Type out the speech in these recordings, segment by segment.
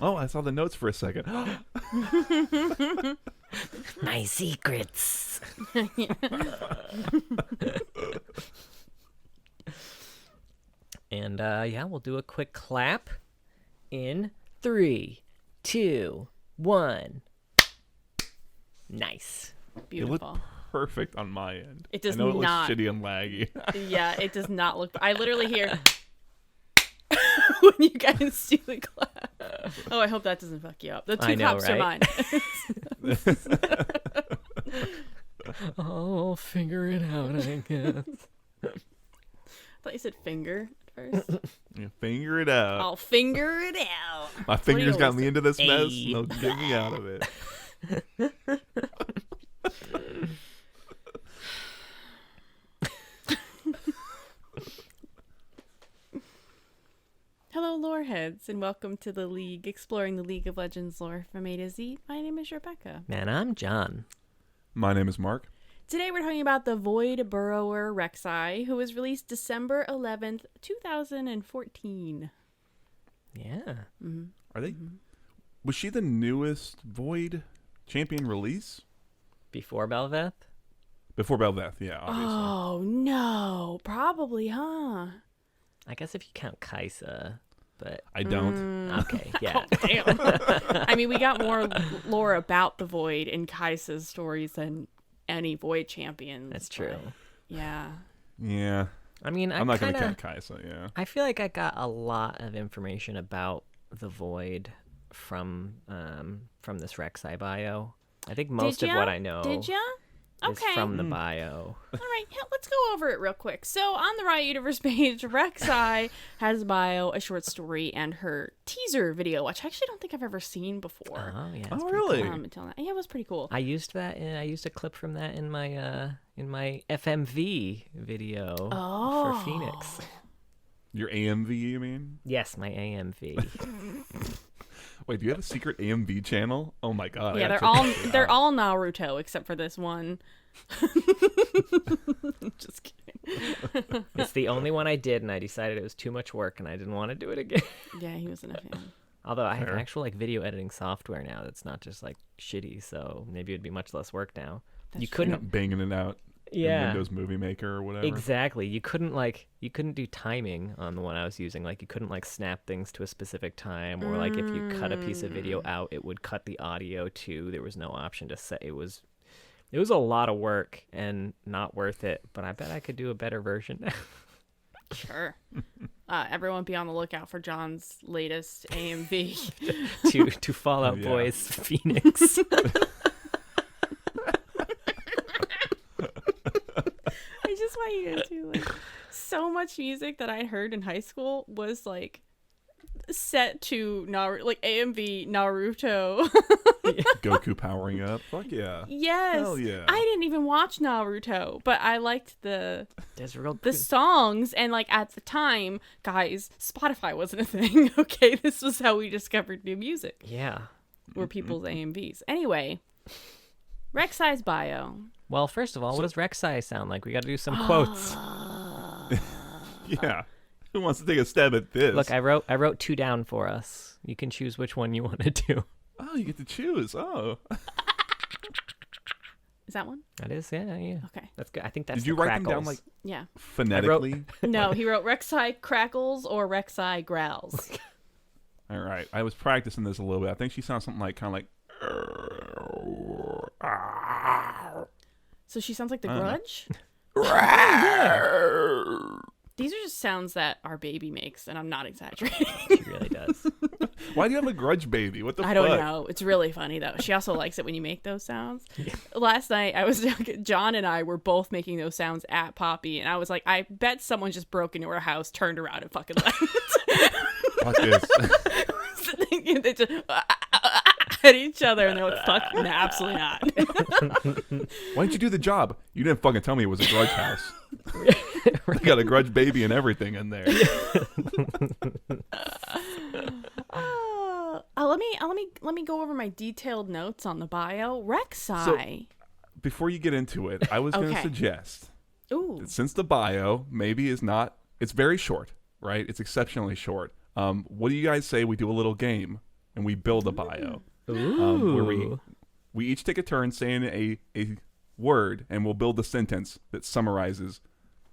Oh, I saw the notes for a second. My secrets. And yeah, we'll do a quick clap in 3, 2, 1. Nice. It Beautiful. looked perfect on my end. It does I know not. It looks shitty and laggy. Yeah, it does not look. I literally hear when you guys do the clap. Oh, I hope that doesn't fuck you up. The two I know, claps are mine. I'll figure it out, I guess. I thought you said finger at first. Yeah, finger it out. I'll finger it out. My That's what he fingers got always me said. into this mess. Hey. They'll get me out of it. Hello, lore heads, and welcome to the League, exploring the League of Legends lore from A to Z. My name is Rebecca. Man, I'm John. My name is Mark. Today we're talking about the Void Burrower Rek'Sai, who was released December 11th, 2014. Yeah. Are they? Was she the newest Void champion release? Before Bel'Veth? Before Bel'Veth, yeah, obviously. Oh, no. Probably, huh? I guess if you count Kaisa, but I don't. okay, yeah. Damn. I mean, we got more lore about the Void in Kaisa's stories than any Void champions. That's true. but Yeah. Yeah. I mean, I'm not going to kinda- count Kaisa, yeah. I feel like I got a lot of information about the Void from this Rek'Sai bio. I think most Did of ya? what I know Did ya? is Okay. from the bio. All right, let's go over it real quick. So on the Riot Universe page, Rek'Sai has a bio, a short story, and her teaser video, which I actually don't think I've ever seen before. Oh yeah. Oh, it's pretty really? cool. Until now. Yeah, it was pretty cool. I used that. I used a clip from that in my FMV video Oh. for Phoenix. Your AMV, you mean? Yes, my AMV. Wait, do you have a secret AMV channel? Oh my god. I Yeah, gotta check this they're out. all Naruto except for this one. Just kidding. It's the only one I did, and I decided it was too much work, and I didn't want to do it again. Yeah, he wasn't a fan. Although I have Fair. actual video editing software now that's not just shitty, so maybe it'd be much less work now. That's You true. You're couldn't not banging it out in Yeah. Windows Movie Maker or whatever. exactly. You couldn't do timing on the one I was using. You couldn't snap things to a specific time, or if you cut a piece of video out, it would cut the audio too. There was no option to set. It was a lot of work and not worth it. But I bet I could do a better version now. Sure. Everyone be on the lookout for John's latest AMV. to Fallout Yeah. Boy's Phoenix. I just want you to do so much music that I heard in high school was set to AMV Naruto. Goku powering up. Fuck yeah. Yes. Hell yeah. I didn't even watch Naruto, but I liked the There's the songs, and at the time, guys, Spotify wasn't a thing. Okay, this was how we discovered new music. yeah. Were people's AMVs. Anyway, Rek'Sai's bio. Well, first of all, what does Rek'Sai sound like? We got to do some quotes. Yeah. Who wants to take a stab at this? Look, I wrote 2 down for us. You can choose which one you want to do. Oh, you get to choose. Oh. Is that one? That is, yeah. Okay. That's good. I think that's Did you the write them down crackles. Yeah. phonetically? No, he wrote Rek'Sai crackles or Rek'Sai growls. All right. I was practicing this a little bit. I think she sounds something kind of So she sounds like the I don't know. Grudge? These are just sounds that our baby makes, and I'm not exaggerating. She really does. Why do you have a grudge baby? What the I fuck? don't know. It's really funny, though. She also likes it when you make those sounds. Last night, John and I were both making those sounds at Poppy, and I was like, I bet someone just broke into her house, turned around, and fucking left. Fuck this. They just at each other, and they're like, fuck, no, absolutely not. Why didn't you do the job? You didn't fucking tell me it was a grudge house. You got a grudge baby and everything in there. Let me go over my detailed notes on the bio. Rek'Sai. Before you get into it, I was going to Okay. suggest Ooh. that since the bio maybe is not, it's very short, right? It's exceptionally short. What do you guys say we do a little game and we build a bio. Ooh. Where we each take a turn saying a word, and we'll build a sentence that summarizes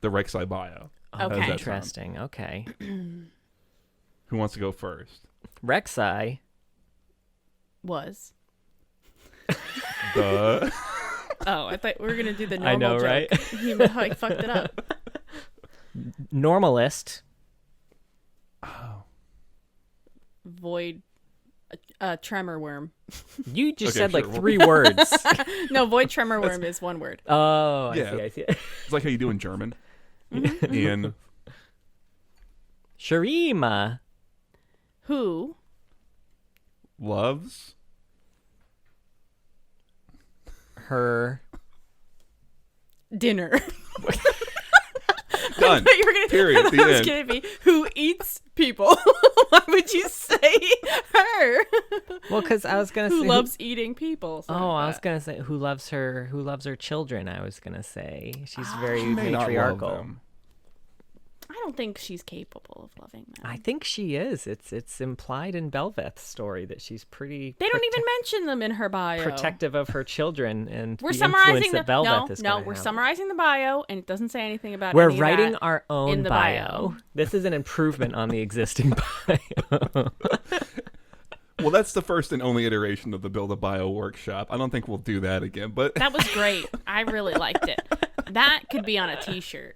the Rek'Sai bio. How does that sound? Interesting. Okay. Who wants to go first? Rek'Sai Was. The Oh, I thought we were gonna do the I normal know, joke. right? He fucked it up. Normalist. Void. Tremor worm. You just Okay, said like sure. 3 words. No, void tremor worm is one word. Oh, Yeah. I see. it's like how you do in German. In Sharima. Who loves Her. dinner? done. You were gonna, Period. I The thought it was end. gonna be who eats people. Why would you say her? Well, because I was gonna Who say loves eating people? something Oh, I like was that. gonna say who loves her children. I was gonna say she's very She may not love matriarchal. them. I don't think she's capable of loving them. I think she is. It's implied in Bel'Veth's story that she's pretty. They don't even mention them in her bio. protective of her children and We're the summarizing influence the that Bel'Veth is no. gonna We're have. summarizing the bio, and it doesn't say anything about. We're any of writing that our own in the bio. This is an improvement on the existing bio. Well, that's the first and only iteration of the Build a Bio workshop. I don't think we'll do that again, but That was great. I really liked it. That could be on a T-shirt.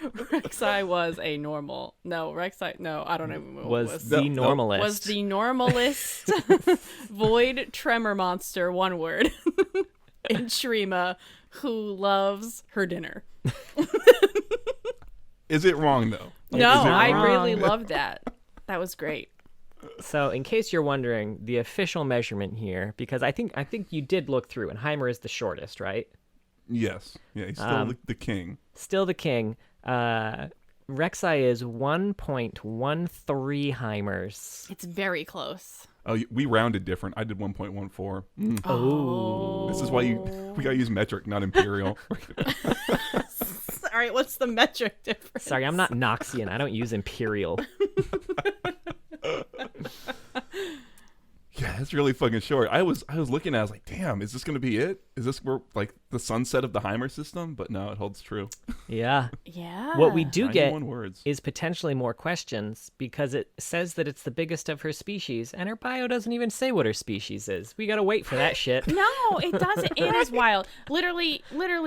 Rek'Sai was a normal. No, Rek'Sai. No, I don't even know. What was the No, normalist. was the normalist void tremor monster, one word, in Shrima, who loves her dinner. is it wrong though? No, It's I not really wrong. loved that. That was great. So, in case you're wondering, the official measurement here, because I think you did look through, and Heimer is the shortest, right? Yes. Yeah, he's still the king. Still the king. Rek'Sai is 1.13 Heimers. It's very close. Oh, we rounded different. I did 1.14. Oh. This is why we gotta use metric, not imperial. All right, what's the metric difference? Sorry, I'm not Noxian. I don't use Imperial. Yeah, it's really fucking short. I was looking at it, I was like, damn, is this gonna be it? Is this where like the sunset of the Heimer system? But no, it holds true. Yeah. Yeah. What we do get 91 words. is potentially more questions because it says that it's the biggest of her species, and her bio doesn't even say what her species is. We gotta wait for that shit. No, it doesn't. It is wild. Literally,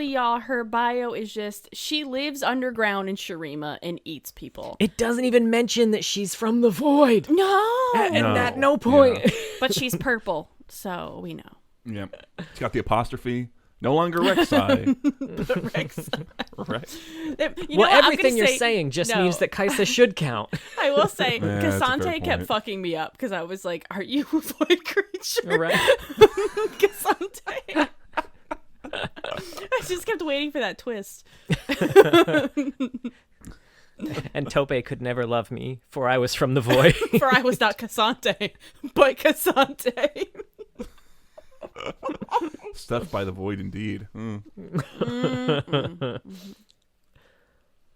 y'all, her bio is just she lives underground in Sharima and eats people. It doesn't even mention that she's from the void. No. And No. at no point. Yeah. But she's purple, so we know. Yeah, it's got the apostrophe. No longer Rek'Sai. Right. You know Well, what? I'm everything gonna you're say- saying just no. means that Kaisa should count. I will say, Yeah, that's a fair Cassante kept point. fucking me up because I was like, "Are you a void creature?" Right. Cassante. I just kept waiting for that twist. And Tope could never love me, for I was from the void. For I was not Cassante, but Cassante. Stuffed by the void, indeed.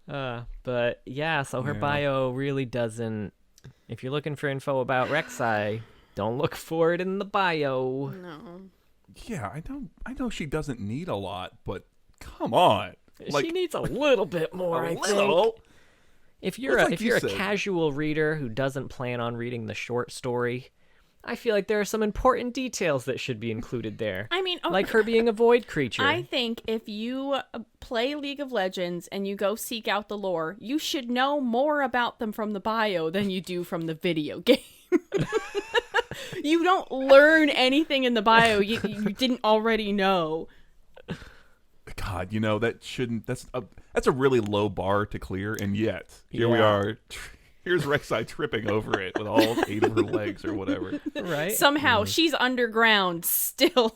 But yeah, so her Yeah. bio really doesn't. If you're looking for info about Rek'Sai, don't look for it in the bio. No. Yeah, I know she doesn't need a lot, but come on. Like, She needs a little bit more, I think. If you're It's a like if you you're said. a casual reader who doesn't plan on reading the short story, I feel like there are some important details that should be included there. I mean, Like her being a void creature. I think if you play League of Legends and you go seek out the lore, you should know more about them from the bio than you do from the video game. You don't learn anything in the bio you didn't already know. God, that's a really low bar to clear, and yet here we Yeah. are. Here's Rek'Sai tripping over it with all 8 of her legs or whatever. right? Somehow she's underground still.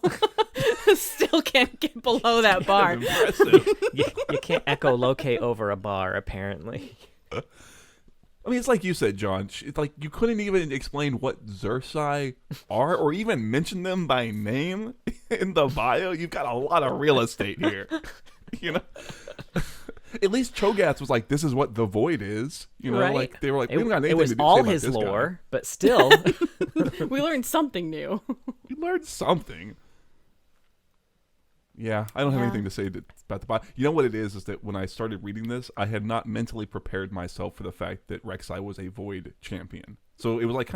Still can't get below that bar. Impressive. you can't echolocate over a bar, apparently. I mean, it's like you said, John. It's like you couldn't even explain what Xersai are, or even mention them by name in the bio. You've got a lot of real estate here, you know. At least Cho'Gath was like, this is what the Void is. You know, Right. like they were like, we don't got anything it was to all say about his this lore, guy. but still. We learned something new. We learned something. Yeah, I don't have Yeah. anything to say about the bot. You know what it is that when I started reading this, I had not mentally prepared myself for the fact that Rek'Sai was a Void champion. So it was like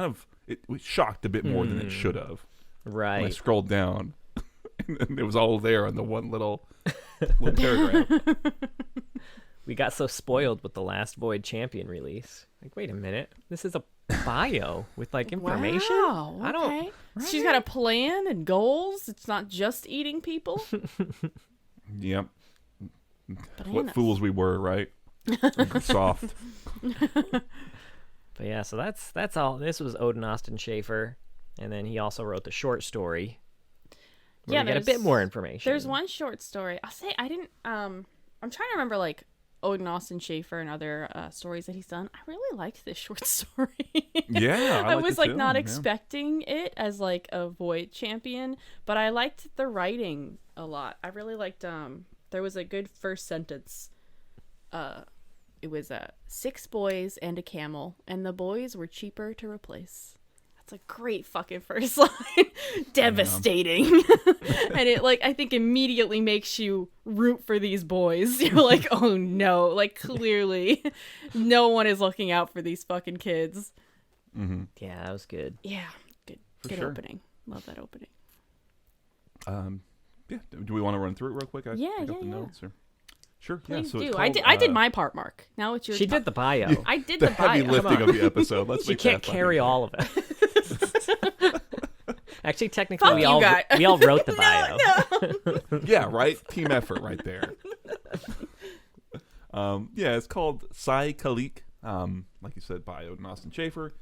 it was shocked a bit more than it should have. When I Right. scrolled down, and it was all there on the one little paragraph. We got so spoiled with the last Void Champion release. Like, wait a minute. This is a bio with like information? Wow, I don't. okay. She's got a plan and goals. It's not just eating people. Yep. What Bananas. fools we were, right? Soft. But yeah, so that's all. This was Odin Austin Schaefer, and then he also wrote the short story. Where Yeah, we get a there's- bit more information. There's one short story. I'll say I didn't. I'm trying to remember like Odin Austin Schaefer and other stories that he's done. I really liked this short story. Yeah, I liked was it like too, not yeah. expecting it as like a Void champion, but I liked the writing a lot. I really liked. There was a good first sentence. It was 6 boys and a camel, and the boys were cheaper to replace. That's a great fucking first line. Devastating. And it like I think immediately makes you root for these boys. You're like, oh no, like clearly no one is looking out for these fucking kids. Mm-hmm. Yeah, that was good. Yeah, good sure. opening. Love that opening. Yeah. Do we want to run through it real quick? I Yeah, got yeah, the yeah. notes. Or... Sure. Please yeah. So do. it's I called, did my part, Mark. Now it's your She turn. did the bio. I did the the heavy bio. lifting of the episode. Let's She make can't that carry fucking- all of it. Actually, technically, Fuck we you all guys. we all wrote the bio. Yeah, right? Team effort right there. Yeah, it's called Sai Khalik, like you said, by Odin Austin Schaefer,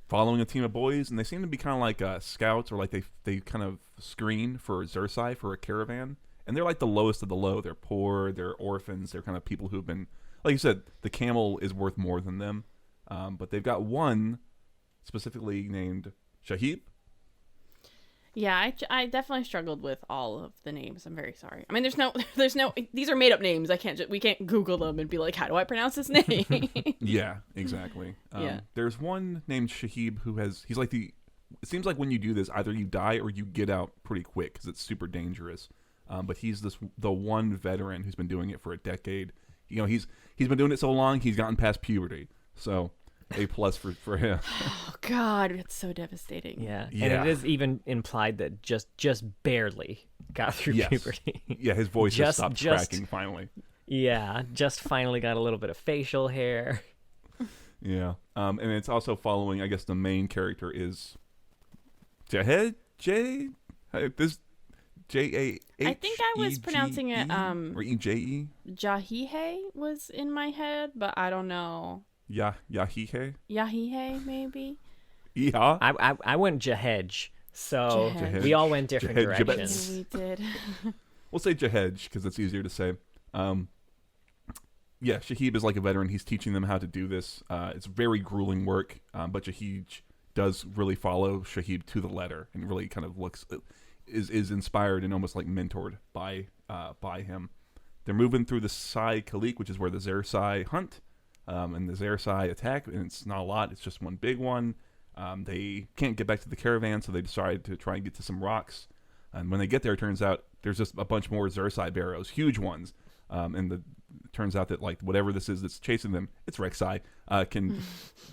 following a team of boys, and they seem to be kind of like scouts, or like they kind of screen for Rek'Sai for a caravan, and they're like the lowest of the low. They're poor, they're orphans, they're kind of people who've been, like you said, the camel is worth more than them, but they've got one specifically named Shahib. Yeah, I definitely struggled with all of the names. I'm very sorry. I mean, there's no, these are made up names. we can't Google them and be like, how do I pronounce this name? Yeah, exactly. Yeah. There's one named Shahib he's like it seems like when you do this, either you die or you get out pretty quick because it's super dangerous. But he's the one veteran who's been doing it for a decade. You know, he's been doing it so long, he's gotten past puberty. So A+ for him. Oh God, it's so devastating. Yeah, and Yeah. it is even implied that just barely got through Yes. puberty. Yeah, his voice has Just- stopped just- cracking finally. Yeah, just finally got a little bit of facial hair. Yeah. And it's also following, I guess the main character is Jahed? This Jahe. I think I was pronouncing it, or Eje? Jahihe was in my head, but I don't know. Yahihe? Yahihe, maybe? Yeehaw? I went Jahedge, so Jahedge. we all went different Jahedge, directions. We did. We'll say Jahedge because it's easier to say. Yeah, Shahib is like a veteran. He's teaching them how to do this. It's very grueling work, but Jahij does really follow Shahib to the letter and really kind of is inspired and almost like mentored by him. They're moving through the Sai Khalik, which is where the Rek'Sai hunt, and the Rek'Sai attack, and it's not a lot. It's just one big one. They can't get back to the caravan, so they decide to try and get to some rocks. And when they get there, it turns out there's just a bunch more Rek'Sai barrows, huge ones. And it turns out that like whatever this is that's chasing them, it's Rek'Sai, can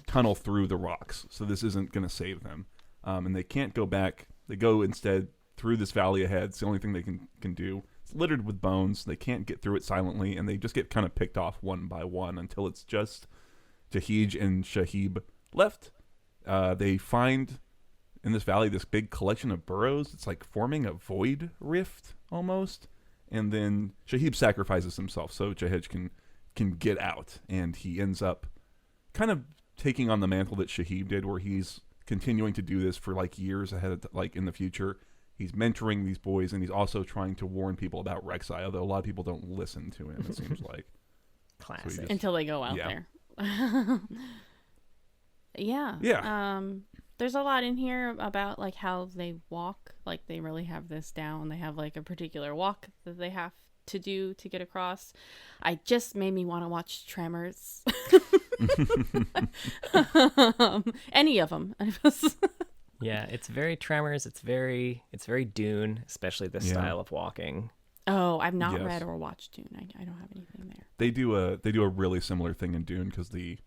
tunnel through the rocks. So this isn't going to save them. And they can't go back. They go instead through this valley ahead. It's the only thing they can do. It's littered with bones. They can't get through it silently, and they just get kind of picked off one by one until it's just Jahij and Shahib left. They find in this valley this big collection of burrows. It's like forming a void rift almost. And then Shahib sacrifices himself so Jahij can get out, and he ends up kind of taking on the mantle that Shahib did, where he's continuing to do this for like years ahead of like in the future. He's mentoring these boys, and he's also trying to warn people about Rek'Sai, although a lot of people don't listen to him, it seems like. Classic. Until they go out Yeah. there. Yeah. Yeah. There's a lot in here about like how they walk. Like they really have this down. They have like a particular walk that they have to do to get across. I just made me want to watch Tremors. Any of them. Yeah, it's very Tremors. It's very Dune, especially this style of walking. Oh, I've not read or watched Dune. I don't have anything there. They do a really similar thing in Dune because the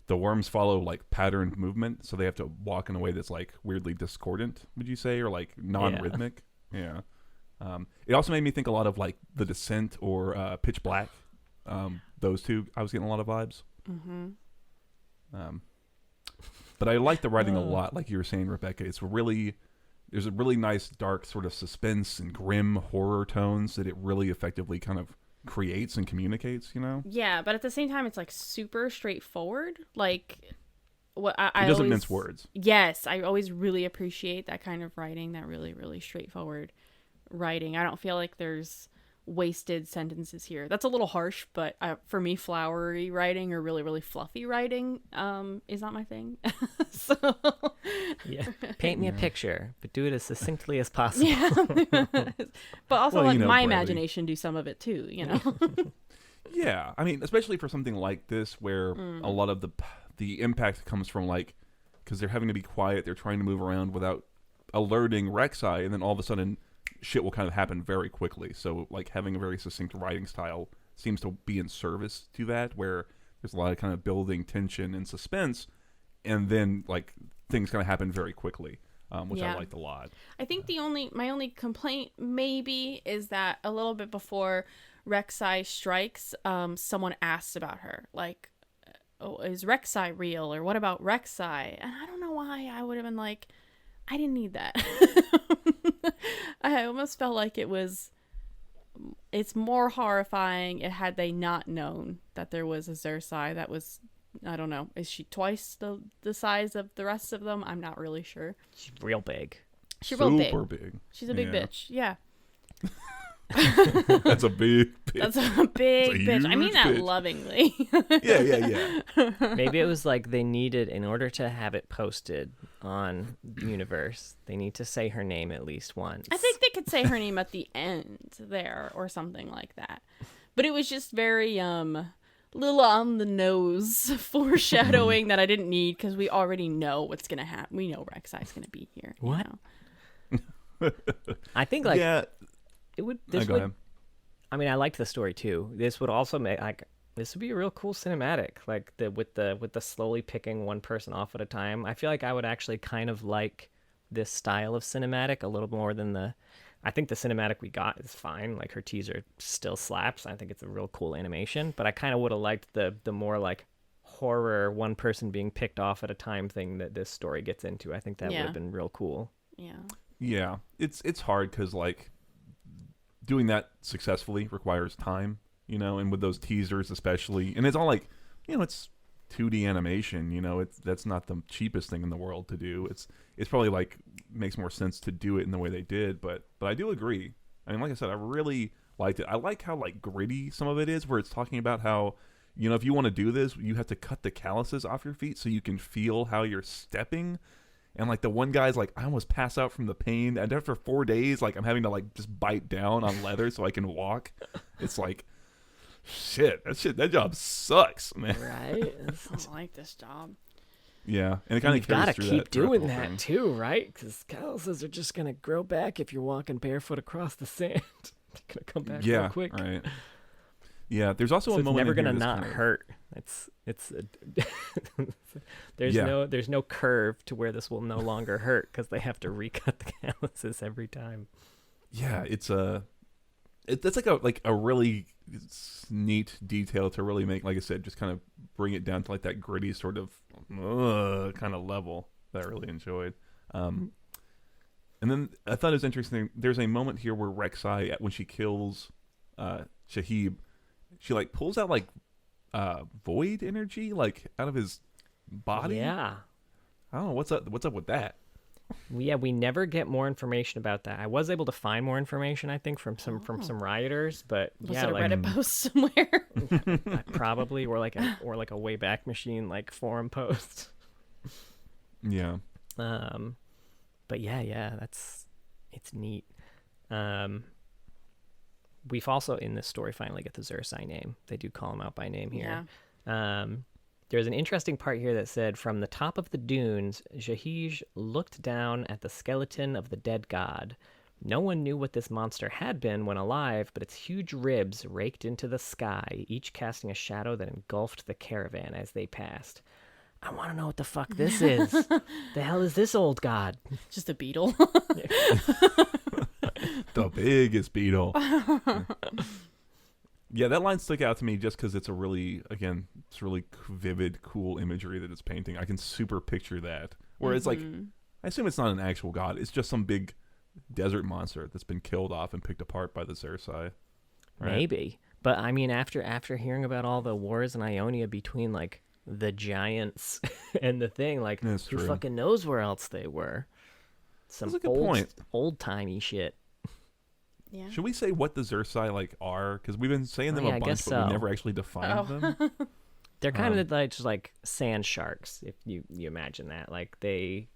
worms follow like patterned movement, so they have to walk in a way that's like weirdly discordant, would you say, or like non-rhythmic? Yeah. It also made me think a lot of like The Descent or Pitch Black. Those two, I was getting a lot of vibes. Mm-hmm. But I like the writing a lot, like you were saying, Rebecca. There's a really nice dark sort of suspense and grim horror tones that it really effectively kind of creates and communicates, you know? Yeah, but at the same time, it's like super straightforward. Like, what I It doesn't always, mince words. Yes, I always really appreciate that kind of writing, that really, really straightforward writing. I don't feel like there's wasted sentences here. That's a little harsh, but for me, flowery writing or really, really fluffy writing is not my thing. So Yeah, paint me a picture, but do it as succinctly as possible. yeah, but also Well, let you know, my Bradley. imagination do some of it too. You know. Yeah, I mean, especially for something like this where a lot of the impact comes from like because they're having to be quiet, they're trying to move around without alerting Rek'Sai, and then all of a sudden shit will kind of happen very quickly. So like having a very succinct writing style seems to be in service to that, where there's a lot of kind of building tension and suspense, and then like things kind of happen very quickly, which I liked a lot. I think my only complaint maybe is that a little bit before Rek'Sai strikes, someone asked about her, like, "Oh, is Rek'Sai real?" or "What about Rek'Sai?" And I don't know why I would have been like, I didn't need that. I almost felt like it's more horrifying had they not known that there was a Zersai that was, I don't know, is she twice the size of the rest of them? I'm not really sure. She's real big. She's real big. Super big. She's a big bitch. Yeah. That's a big bitch. That's a big It's a bitch. I mean huge that bitch. lovingly. Yeah. Maybe it was like they needed, in order to have it posted on Universe, they need to say her name at least once. I think they could say her name at the end there or something like that. But it was just very little on the nose foreshadowing that I didn't need because we already know what's gonna happen. We know Rek'Sai's gonna be here. What? You know? I think like Yeah. it would. Go This would. ahead. I mean, I liked the story too. This would also make like this would be a real cool cinematic, like with the slowly picking one person off at a time. I feel like I would actually kind of like this style of cinematic a little more than the. I think the cinematic we got is fine. Like her teaser still slaps. I think it's a real cool animation, but I kind of would have liked the more like horror one person being picked off at a time thing that this story gets into. I think that would have been real cool. Yeah. Yeah. It's hard because like doing that successfully requires time, you know, and with those teasers especially, and it's all like, you know, it's 2D animation, you know, that's not the cheapest thing in the world to do. It's probably like makes more sense to do it in the way they did, but I do agree. I mean, like I said, I really liked it. I like how like gritty some of it is, where it's talking about how, you know, if you want to do this, you have to cut the calluses off your feet so you can feel how you're stepping. And like the one guy's like, I almost pass out from the pain, and after 4 days, like I'm having to like just bite down on leather so I can walk. It's like, that job sucks, man. Right? I don't like this job. Yeah, and it kind of You've got to through keep that throughout the doing whole that thing. too, right? Because calluses are just gonna grow back if you're walking barefoot across the sand. They're gonna come back real quick. Right. Yeah, there's also So a it's moment never in here gonna that's not kind of- hurt. There's no curve to where this will no longer hurt because they have to recut the calluses every time. Yeah, that's like a really neat detail to really make, like I said, just kind of bring it down to like that gritty sort of kind of level that I really enjoyed. And then I thought it was interesting. There's a moment here where Rek'Sai, when she kills Shahib, she like pulls out like void energy like out of his body. Yeah. I don't know what's up with that. Yeah, we never get more information about that. I was able to find more information, I think, from some rioters, but Was yeah, it a like Reddit post somewhere? probably or like a Wayback Machine like forum post. Yeah. But yeah, it's neat. we've also in this story finally get the Rek'Sai name. They do call him out by name here. There's an interesting part here that said, from the top of the dunes, Jahij looked down at the skeleton of the dead god. No one knew what this monster had been when alive, but its huge ribs raked into the sky, each casting a shadow that engulfed the caravan as they passed. I want to know what the fuck this is. The hell is this old god? Just a beetle. The biggest beetle. Yeah, that line stuck out to me just because it's really vivid, cool imagery that it's painting. I can super picture that. Where it's like, I assume it's not an actual god. It's just some big desert monster that's been killed off and picked apart by the Rek'Sai. Right? Maybe. But I mean, after hearing about all the wars in Ionia between like the giants and the thing, like That's who true. fucking knows where else they were? Some That's a good point. old timey shit. Yeah. Should we say what the Rek'Sai like are? Because we've been saying them yeah, a I bunch, guess but we so. never actually defined them. They're kind of like just like sand sharks, if you imagine that. Like they're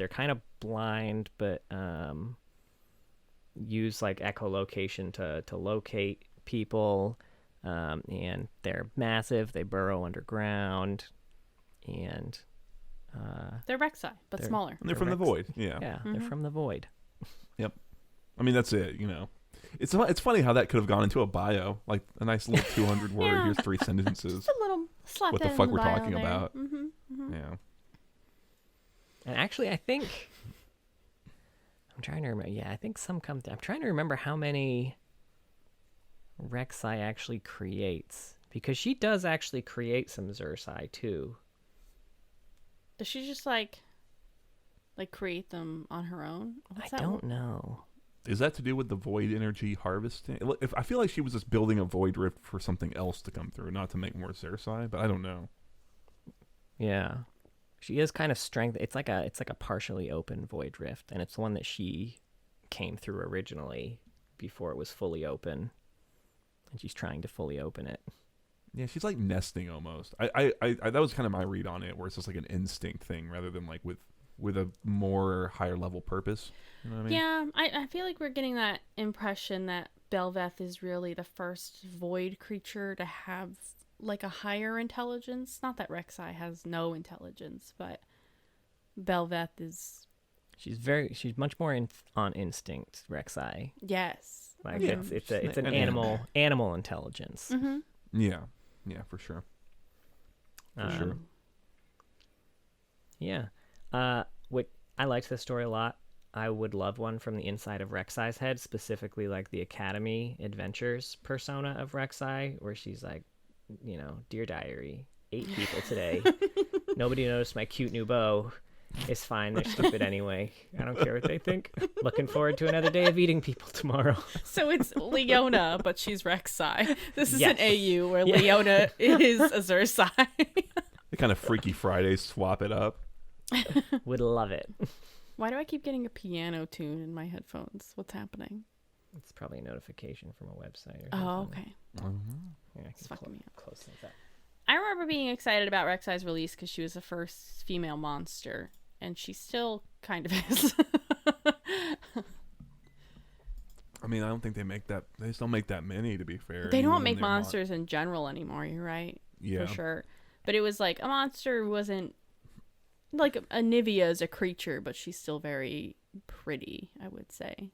kind of blind, but use like echolocation to locate people. And they're massive. They burrow underground, and They're Rek'Sai, but They're- smaller. And they're from the void. Yeah. yeah, they're from the void. I mean, that's it, you know. It's funny how that could have gone into a bio, like a nice little 200 word, Yeah. here's 3 sentences. Just a little slap What that the in fuck we're bio talking there. about. Mm-hmm. And actually, I think I'm trying to remember. Yeah, I think some come. I'm trying to remember how many Rek'Sai actually creates, because she does actually create some Rek'Sai too. Does she just like create them on her own? What's I that don't know. Is that to do with the void energy harvesting? If I feel like she was just building a void rift for something else to come through, not to make more Rek'Sai, but I don't know. Yeah, she is kind of strength. It's like a partially open void rift, and it's the one that she came through originally before it was fully open, and she's trying to fully open it. Yeah, she's like nesting almost. I that was kind of my read on it, where it's just like an instinct thing rather than like with a more higher level purpose. You know what I mean? Yeah, I feel like we're getting that impression that Bel'Veth is really the first void creature to have like a higher intelligence. Not that Rek'Sai has no intelligence, but Bel'Veth is. She's much more on instinct, Rek'Sai. Yes. Like Yeah. it's an And animal intelligence. Mm-hmm. Yeah, for sure. Sure. Yeah. What I liked this story a lot. I would love one from the inside of Rek'Sai's head, specifically like the Academy Adventures persona of Rek'Sai, where she's like, you know, Dear Diary, 8 people today. Nobody noticed my cute new bow. It's fine. They're stupid anyway. I don't care what they think. Looking forward to another day of eating people tomorrow. So it's Leona, but she's Rek'Sai. This is Yes. an AU where Yeah. Leona is a Rek'Sai. They kind of Freaky Friday swap it up. Would love it. Why do I keep getting a piano tune in my headphones? What's happening? It's probably a notification from a website or Oh, something. okay. Yeah, I It's can fucking me up. close things up. I remember being excited about Rek'Sai's release because she was the first female monster, and she still kind of is. I mean, I don't think they make that. They just don't make that many, to be fair. They even don't when make they're monsters in general anymore. You're right, Yeah. for sure. But it was like a monster wasn't like a Nivea is a creature, but she's still very pretty, I would say.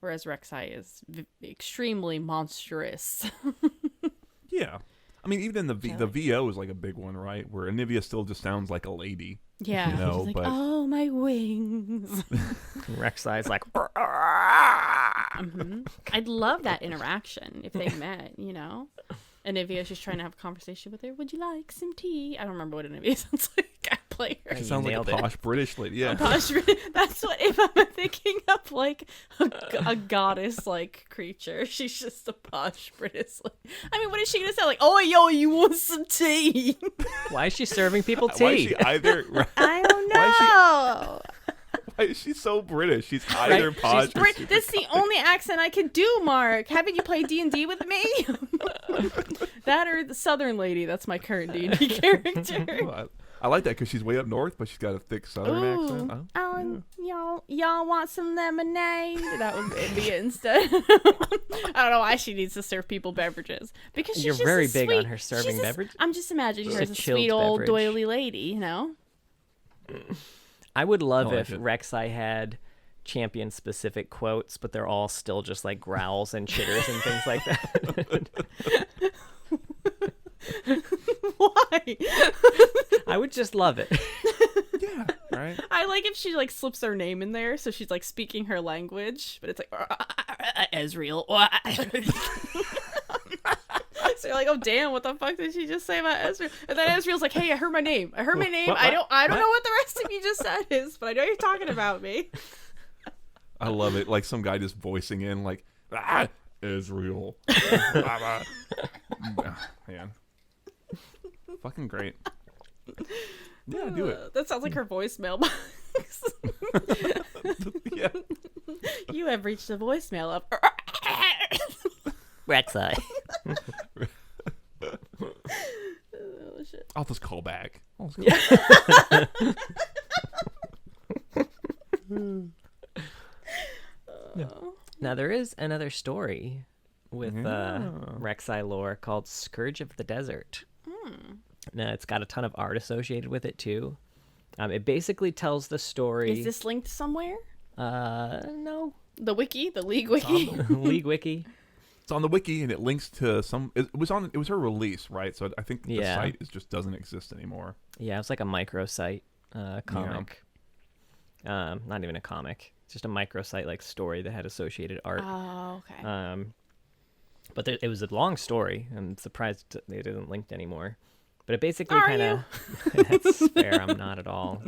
Whereas Rek'Sai is extremely monstrous. Yeah. I mean, even the Yeah, the like- VO is like a big one, right? Where Anivia still just sounds like a lady. Yeah, You know, she's like, but- oh my wings. Rek'Sai's like, Mhm. I'd love that interaction if they met, you know? Anivia's just trying to have a conversation with her. Would you like some tea? I don't remember what Anivia sounds like. I play her. You She sounds like a nailed it. posh British lady. Yeah. Gosh, that's what, if I'm thinking of like a goddess like creature, she's just a posh British. I mean, what is she gonna say? Like, oh, yo, you want some tea? why is she serving people tea? Why is she either? I don't Why know. Why is she so British? She's either Right. posh. She's or Brit, super this is the only accent I can do, Mark. Haven't you played D&D with me? That or the Southern lady. That's my current D&D character. Well, I like that because she's way up north, but she's got a thick southern accent. Y'all want some lemonade? That would be it instead. I don't know why she needs to serve people beverages because she's You're just very a big sweet, on her serving beverages. I'm just imagining her Just as a a chilled sweet old beverage. doily lady, you know. I would love I like if it. Rek'Sai had champion specific quotes, but they're all still just like growls and chitters and things like that. Why? I would just love it. Yeah, right. I like if she like slips her name in there, so she's like speaking her language, but it's like Ezreal. So you're like, oh damn, what the fuck did she just say about Ezreal? And then Ezreal's like, hey, I heard my name. I heard my name. What? I don't know what the rest of you just said is, but I know you're talking about me. I love it. Like some guy just voicing in like, Israel. Man. Fucking great. Yeah, do it. That sounds like her voicemail box. Yeah. You have reached the voicemail of Rek'Sai. oh, shit. I'll just call back. Now there is another story with Rek'Sai lore called Scourge of the Desert. Now it's got a ton of art associated with it too. It basically tells the story. Is this linked somewhere? No. The wiki, the League wiki. League wiki. It's on the wiki and it links to some. It was her release, right? So I think the Yeah. site just doesn't exist anymore. Yeah, it's like a microsite comic. Not even a comic. It's just a microsite like story that had associated art. Oh, okay. But it was a long story. I'm surprised it isn't linked anymore. But it basically Are kind of that's fair. I'm not at all.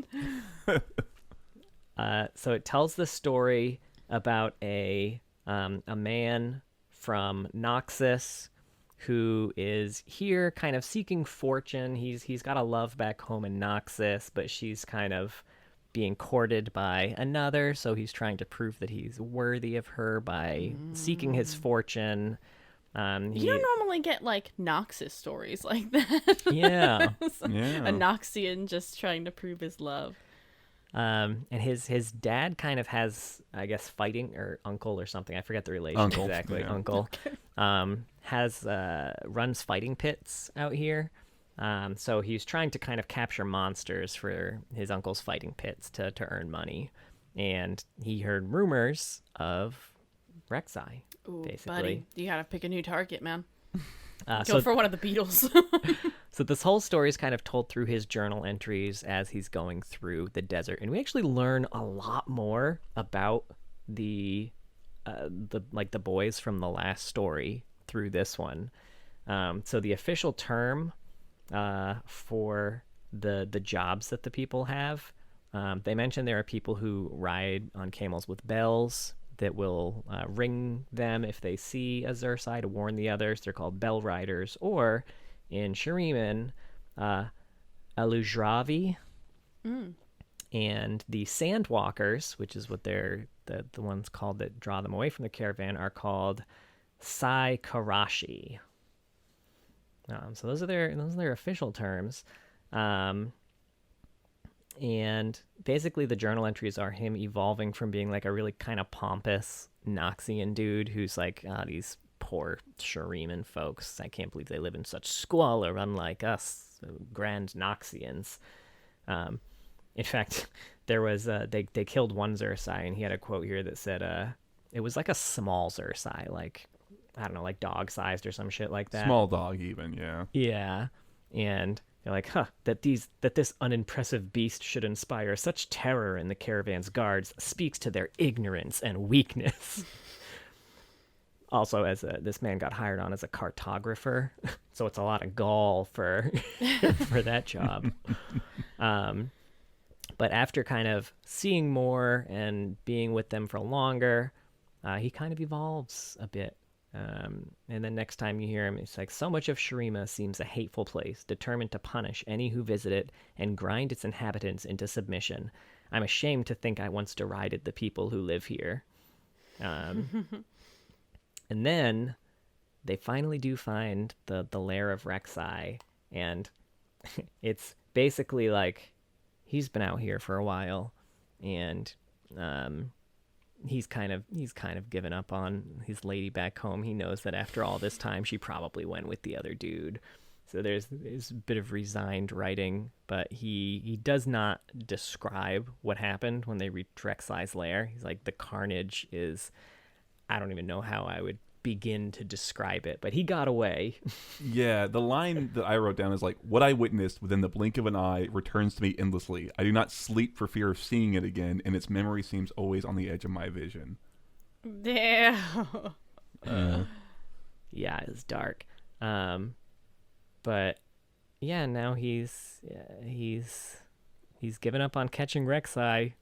So it tells the story about a man from Noxus who is here kind of seeking fortune. He's got a love back home in Noxus, but she's kind of being courted by another, so he's trying to prove that he's worthy of her by seeking his fortune. You don't normally get like Noxus stories like that. Yeah. Yeah. A Noxian just trying to prove his love. And his dad kind of has, I guess, fighting or uncle or something. I forget the relation Uncle, exactly. yeah. Uncle has runs fighting pits out here. So he's trying to kind of capture monsters for his uncle's fighting pits to earn money. And he heard rumors of Rek'Sai, Ooh, basically. buddy, you gotta pick a new target, man. Go So for one of the Beatles. So this whole story is kind of told through his journal entries as he's going through the desert, and we actually learn a lot more about the boys from the last story through this one. So the official term for the jobs that the people have, they mention there are people who ride on camels with bells that will ring them if they see a Xersai to warn the others. They're called bell riders, or in Shuriman, Alujravi. And the Sandwalkers, which is what they're the ones called that draw them away from the caravan, are called Sai Karashi. So those are their official terms. And basically the journal entries are him evolving from being like a really kind of pompous Noxian dude who's like, these poor Shuriman folks, I can't believe they live in such squalor, unlike us grand Noxians. In fact, there was they killed one Xersai, and he had a quote here that said it was like a small Xersai, like, I don't know, like dog sized or some shit like that. Small dog, even, yeah. Yeah. And they're like, that this unimpressive beast should inspire such terror in the caravan's guards speaks to their ignorance and weakness. Also, as this man got hired on as a cartographer, so it's a lot of gall for for that job. But after kind of seeing more and being with them for longer, he kind of evolves a bit. And then next time you hear him, it's like, so much of Shurima seems a hateful place, determined to punish any who visit it and grind its inhabitants into submission. I'm ashamed to think I once derided the people who live here. And then they finally do find the lair of Rek'Sai, and it's basically like he's been out here for a while, and he's kind of given up on his lady back home. He knows that after all this time, she probably went with the other dude. So there's a bit of resigned writing, but he does not describe what happened when they reached Rek'Sai's lair. He's like, the carnage is, I don't even know how I would begin to describe it, but he got away. Yeah, the line that I wrote down is like, what I witnessed within the blink of an eye returns to me endlessly. I do not sleep for fear of seeing it again, and its memory seems always on the edge of my vision. Damn. Yeah, it's dark. But yeah, now he's given up on catching Rek'Sai.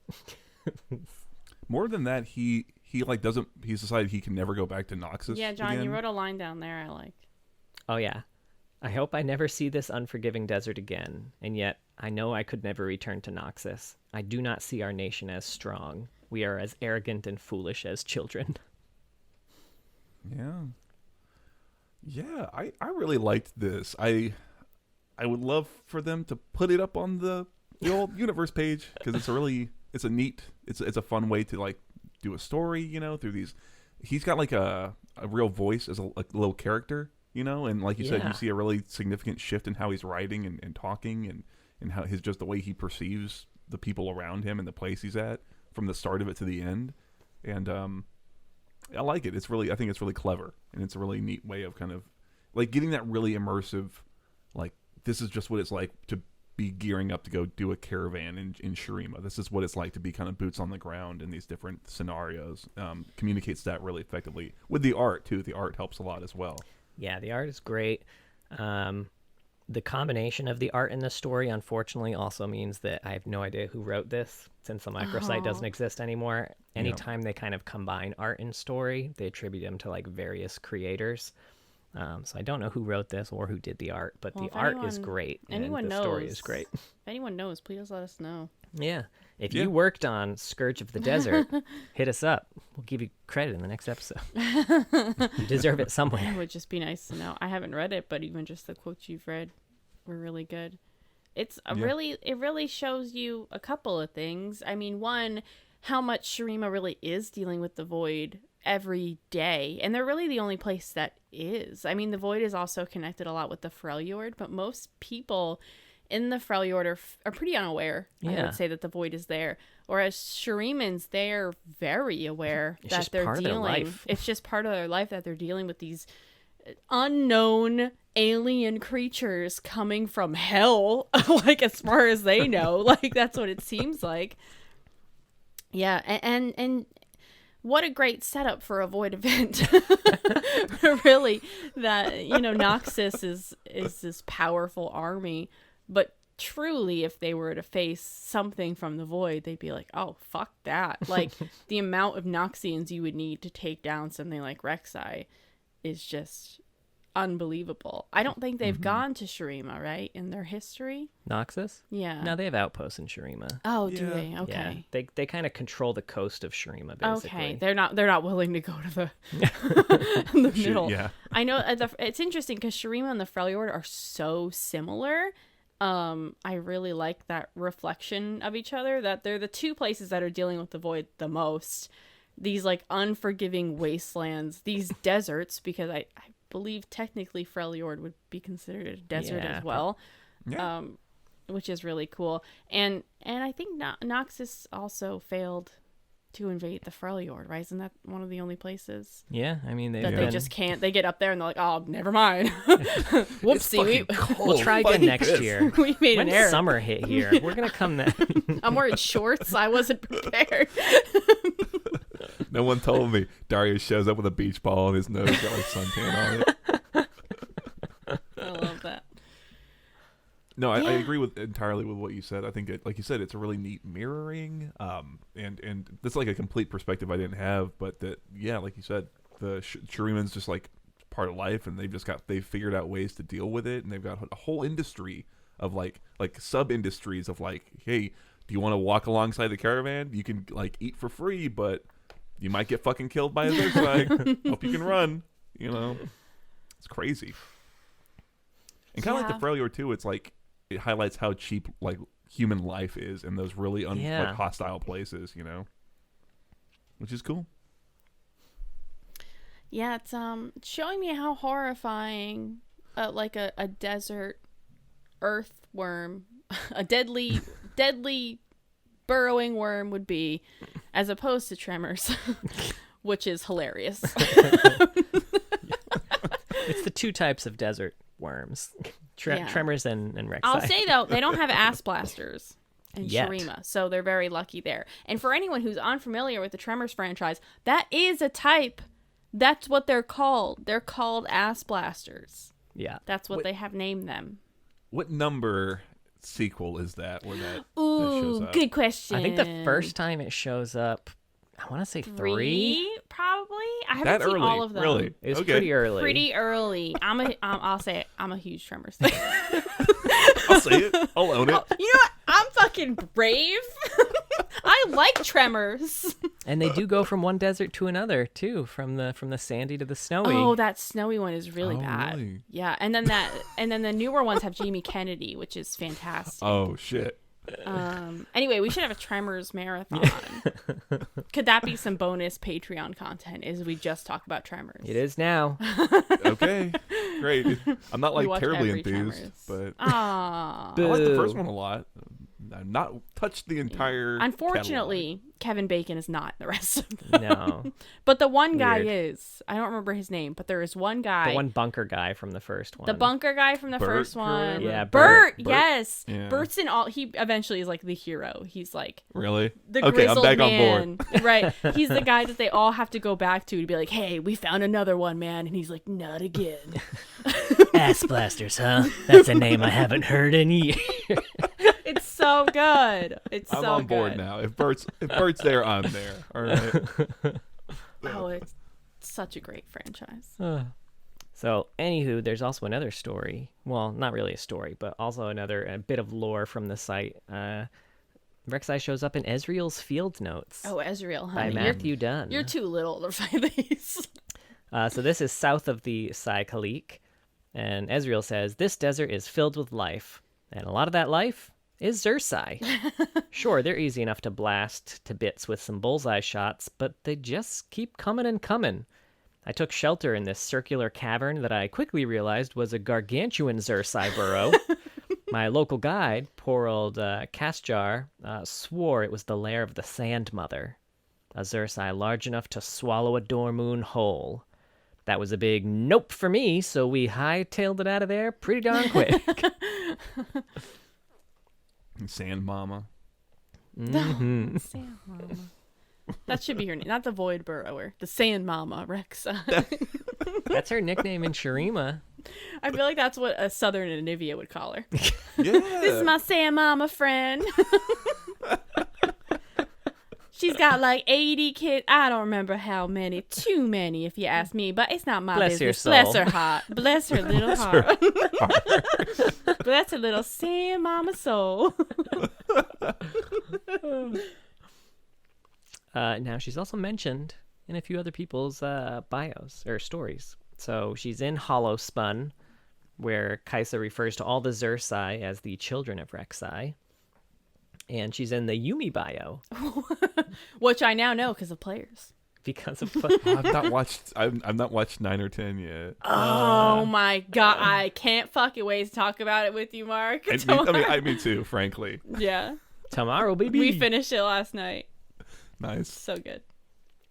More than that, he's decided he can never go back to Noxus. Yeah, John, again. you wrote a line down there I like. Oh yeah. I hope I never see this unforgiving desert again, and yet I know I could never return to Noxus. I do not see our nation as strong. We are as arrogant and foolish as children. Yeah, I really liked this. I would love for them to put it up on the old universe page, because it's a fun way to like do a story, you know, through these. He's got like a real voice as a little character, you know, and like you said, you see a really significant shift in how he's writing and talking and how just the way he perceives the people around him and the place he's at from the start of it to the end. And I like it. I think it's really clever, and it's a really neat way of kind of like getting that really immersive, like, this is just what it's like to be gearing up to go do a caravan in Shurima. This is what it's like to be kind of boots on the ground in these different scenarios. Communicates that really effectively with the art too. The art helps a lot as well. Yeah, the art is great. The combination of the art and the story, unfortunately, also means that I have no idea who wrote this, since the microsite doesn't exist anymore. Anytime they kind of combine art and story, they attribute them to like various creators. So I don't know who wrote this or who did the art, but the art is great. Anyone and the knows. story is great. If anyone knows, please let us know. Yeah. If you worked on Scourge of the Desert, hit us up. We'll give you credit in the next episode. You deserve it somewhere. It would just be nice to know. I haven't read it, but even just the quotes you've read were really good. It really shows you a couple of things. I mean, one, how much Shurima really is dealing with the Void every day, and they're really the only place that is. I mean, the Void is also connected a lot with the Freljord, but most people in the Freljord are pretty unaware. I would say that the Void is there, whereas Shurimans, they're very aware that they're dealing. It's just part of their life that they're dealing with these unknown alien creatures coming from hell, like, as far as they know. Like, that's what it seems like. Yeah, and what a great setup for a Void event. Really, that, you know, Noxus is this powerful army, but truly, if they were to face something from the Void, they'd be like, oh, fuck that. Like, the amount of Noxians you would need to take down something like Rek'Sai is just unbelievable. I don't think they've gone to Shurima, right, in their history? Noxus? Yeah. No, they have outposts in Shurima. Oh, do they? Okay. Yeah, they kind of control the coast of Shurima, basically. Okay, they're not willing to go to the the middle. Yeah. I know it's interesting because Shurima and the Freljord are so similar. I really like that reflection of each other, that they're the two places that are dealing with the Void the most. These like unforgiving wastelands, these deserts, because I believe technically Freljord would be considered a desert as well. Yeah. Which is really cool. And I think Noxus also failed to invade the Freljord, right? Isn't that one of the only places? Yeah, I mean, they just can't. They get up there and they're like, oh, never mind. Whoopsie. We'll try again next year. We made when an error. Summer hit here, we're going to come then. I'm wearing shorts. I wasn't prepared. No one told me. Darius shows up with a beach ball on his nose, got like suntan on it. I love that. No, I agree entirely with what you said. I think, like you said, it's a really neat mirroring, and that's like a complete perspective I didn't have. But that, yeah, like you said, the Shuriman's just like part of life, and they've figured out ways to deal with it, and they've got a whole industry of like sub industries of like, hey, do you want to walk alongside the caravan? You can like eat for free, but you might get fucking killed by a Rek'Sai. Hope you can run. You know, it's crazy. And kind of like the Freljord too. It's like it highlights how cheap like human life is in those really Yeah. like hostile places, you know, which is cool. Yeah, it's showing me how horrifying like a desert earthworm, a deadly burrowing worm would be, as opposed to Tremors, which is hilarious. It's the two types of desert worms, Yeah. Tremors and Rek'Sai. I'll say though, they don't have ass blasters in Yet. Shurima, so they're very lucky there. And for anyone who's unfamiliar with the Tremors franchise, that is a type. That's what they're called. They're called ass blasters. Yeah. That's what they have named them. What number sequel is that where that Ooh, shows up? good question. I think the first time it shows up, I want to say 3. probably. I haven't That seen early, all of them. really? It was Okay. pretty early. Pretty early. I'll say it. I'm a huge Tremors fan. I'll say it. I'll own it. You know what? I'm fucking brave. I like Tremors. And they do go from one desert to another too, from the sandy to the snowy. Oh, that snowy one is really Oh, bad. really? Yeah, and then the newer ones have Jamie Kennedy, which is fantastic. Oh shit. Anyway, we should have a Tremors marathon. Could that be some bonus Patreon content? Is we just talk about Tremors? It is now. Okay. Great. I'm not We like watch terribly every enthused, Tremors. but Aww. I like the Boo. first one a lot. I've not touched the entire Unfortunately, Kevin Bacon is not in the rest of them. No. But the one guy Weird. is. I don't remember his name, but there is one guy. The one bunker guy from the first one. The bunker guy from the Bert, first or one. whatever? Yeah, Bert. Bert. Yes. Yeah. Bert's in all. He eventually is like the hero. He's like Really? the Okay, I'm grizzled back man. on board. Right. He's the guy that they all have to go back to be like, hey, we found another one, man. And he's like, not again. Ass blasters, huh? That's a name I haven't heard in years. It's so good. It's I'm so on board good. now. If Bert's there, I'm there. All right. Oh, it's such a great franchise. So, anywho, there's also another story. Well, not really a story, but also a bit of lore from the site. Rek'Sai shows up in Ezreal's Field Notes Oh, Ezreal, by honey. Matthew Dunn. You're too little to find these. So this is south of the Sai Khalik, and Ezreal says, this desert is filled with life, and a lot of that life is Xersai. Sure, they're easy enough to blast to bits with some bullseye shots, but they just keep coming and coming. I took shelter in this circular cavern that I quickly realized was a gargantuan Xersai burrow. My local guide, poor old Kastjar, swore it was the lair of the Sand Mother, a Xersai large enough to swallow a Dormoon whole. That was a big nope for me, so we hightailed it out of there pretty darn quick. Sand Mama. Mhm. Sand Mama. That should be her name. Not the Void Burrower. The Sand Mama, Rek'Sai. That's her nickname in Shurima. I feel like that's what a Southern Anivia would call her. Yeah. This is my Sand Mama friend. She's got like 80 kids. I don't remember how many. Too many, if you ask me. But it's not my Bless your business. soul. Bless her heart. Bless her little heart. Bless her little Sand Mama soul. Now, she's also mentioned in a few other people's bios or stories. So she's in Hollow Spun, where Kaisa refers to all the Xersai as the children of Rek'Sai. And she's in the Yumi bio Which I now know because of players. because of I've not watched 9 or 10 yet. Oh my god. I can't fucking wait to talk about it with you, Mark. Me too, frankly. Yeah. Tomorrow, baby. We finished it last night. Nice. So good.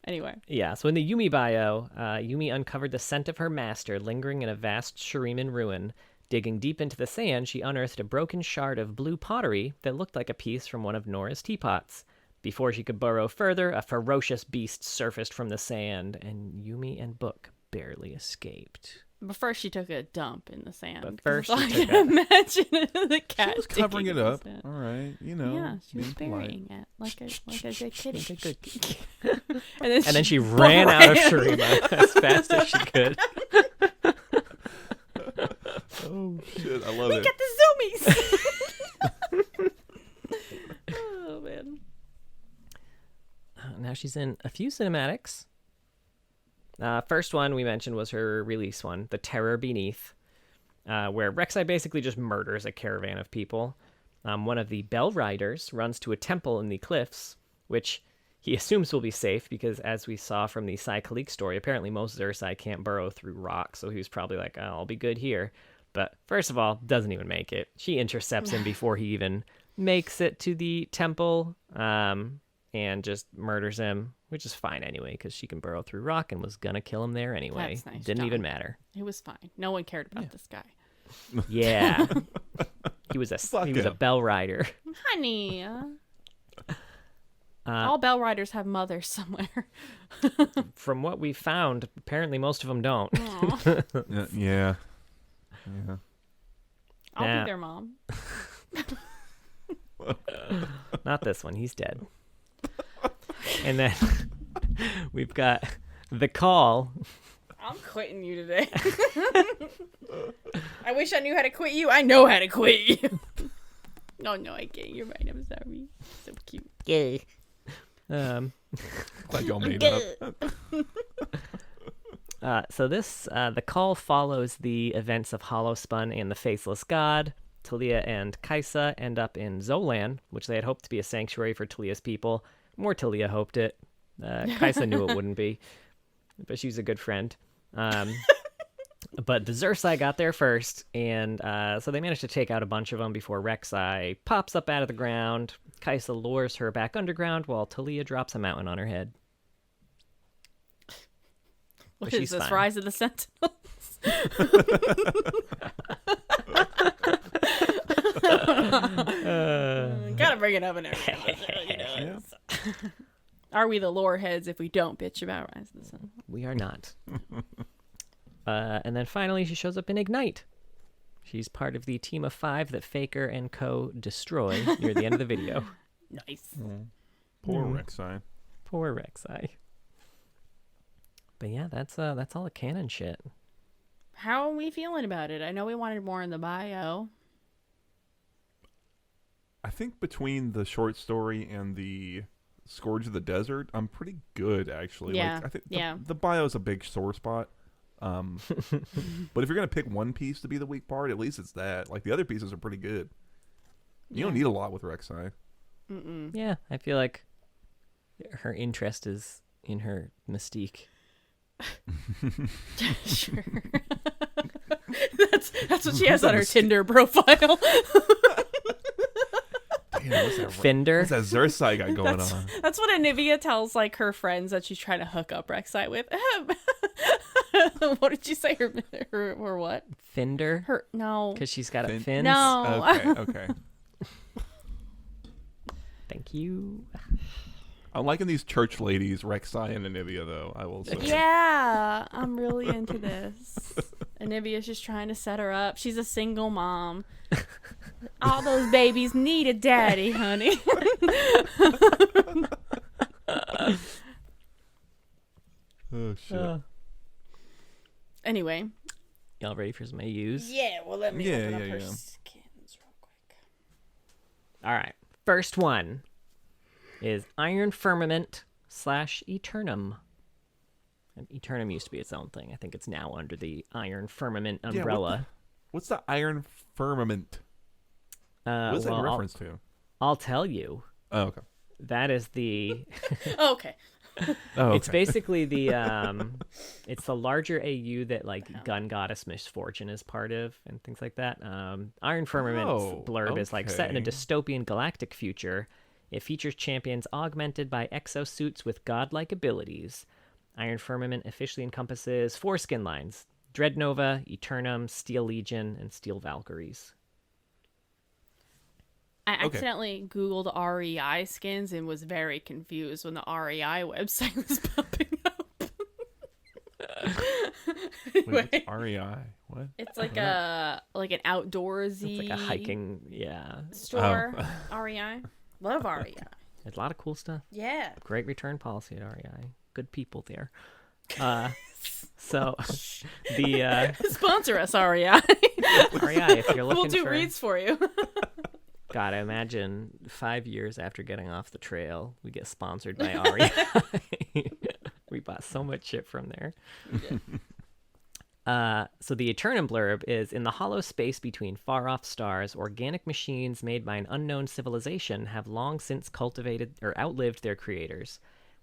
Anyway. Yeah, so in the Yumi bio, Yumi uncovered the scent of her master lingering in a vast Shuriman ruin. Digging deep into the sand, she unearthed a broken shard of blue pottery that looked like a piece from one of Nora's teapots. Before she could burrow further, a ferocious beast surfaced from the sand, and Yumi and Book barely escaped. But first she took a dump in the sand. But first I she can took imagine the cat. She was covering digging it in the up. sand. All right, you know. Yeah, she was being polite. burying it like a good kitty. Like a good kitty. And And then she ran out of Shurima as fast as she could. Oh shit, I love We it. get the zoomies. Oh man. Now she's in a few cinematics. First one we mentioned was her release one, The Terror Beneath. where Rek'Sai basically just murders a caravan of people. One of the Bell Riders runs to a temple in the cliffs, which he assumes will be safe because, as we saw from the Sai Khalik story, apparently most Xersai can't burrow through rock, so he was probably like, oh, I'll be good here. But first of all, doesn't even make it. She intercepts him before he even makes it to the temple, and just murders him, which is fine anyway, because she can burrow through rock and was gonna kill him there anyway. That's nice, Didn't John. even matter. It was fine. No one cared about this guy. Yeah. he was a Bell Rider. Honey. All Bell Riders have mothers somewhere. From what we found, apparently most of them don't. Yeah. I'll be their mom. Not this one. He's dead. And then we've got the call. I'm quitting you today. I wish I knew how to quit you. I know how to quit you. No, I can't. You're right. I'm sorry. So cute. Yay. Glad y'all made up. So this, the call follows the events of Hollowspun and the Faceless God. Talia and Kaisa end up in Zolan, which they had hoped to be a sanctuary for Talia's people. More Talia hoped it. Kaisa knew it wouldn't be, but she was a good friend. But the Xersai got there first, and so they managed to take out a bunch of them before Rek'Sai pops up out of the ground. Kaisa lures her back underground while Talia drops a mountain on her head. What But is she's this, fine. Rise of the Sentinels? Gotta bring it up and everything. Are we the lore heads if we don't bitch about Rise of the Sentinels? We are not. And then finally, she shows up in Ignite. She's part of the team of 5 that Faker and Co. destroy near the end of the video. Nice. Poor Rek'Sai. Poor Rek'Sai. But yeah, that's all the canon shit. How are we feeling about it? I know we wanted more in the bio. I think between the short story and the Scourge of the Desert, I'm pretty good actually. Yeah, Like, I think yeah. the bio is a big sore spot. But if you're gonna pick one piece to be the weak part, at least it's that. Like the other pieces are pretty good. You don't need a lot with Rek'Sai. Yeah, I feel like her interest is in her mystique. Sure. That's what she has on her Tinder profile. Damn, what's that, Fender. what's that Xersai got going on? That's what Anivia tells like her friends that she's trying to hook up Rek'Sai with. What did you say? Her what? Fender. Her no. Because she's got a fin. No. Okay. Thank you. I'm liking these church ladies, Rek'Sai and Anivia, though, I will say. Yeah, I'm really into this. Anivia's just trying to set her up. She's a single mom. All those babies need a daddy, honey. Oh, shit. Anyway. Y'all ready for some AUs? Yeah, well, let me open up her yeah. skins real quick. All right. First one is Iron Firmament / Eternum. And Eternum used to be its own thing. I think it's now under the Iron Firmament umbrella. What's the Iron Firmament? What's that in well, reference to? I'll tell you. Oh, okay. That is the... Okay. Oh, okay. It's basically the it's the larger AU that like Gun Goddess Misfortune is part of and things like that. Iron Firmament's blurb is like set in a okay. dystopian galactic future. It features champions augmented by exosuits with godlike abilities. Iron Firmament officially encompasses 4 skin lines: Dreadnova, Eternum, Steel Legion, and Steel Valkyries. I accidentally Googled REI skins and was very confused when the REI website was popping up. Wait, Anyway, what's REI? What? it's like an outdoorsy It's like a hiking, yeah. store. REI. Love REI. There's a lot of cool stuff. Yeah. Great return policy at REI. Good people there. So the Sponsor us, REI. REI, if you're looking We'll do for... reads for you. God, I imagine 5 years after getting off the trail, we get sponsored by REI. We bought so much shit from there. So the Eternum blurb is, in the hollow space between far-off stars, organic machines made by an unknown civilization have long since cultivated or outlived their creators.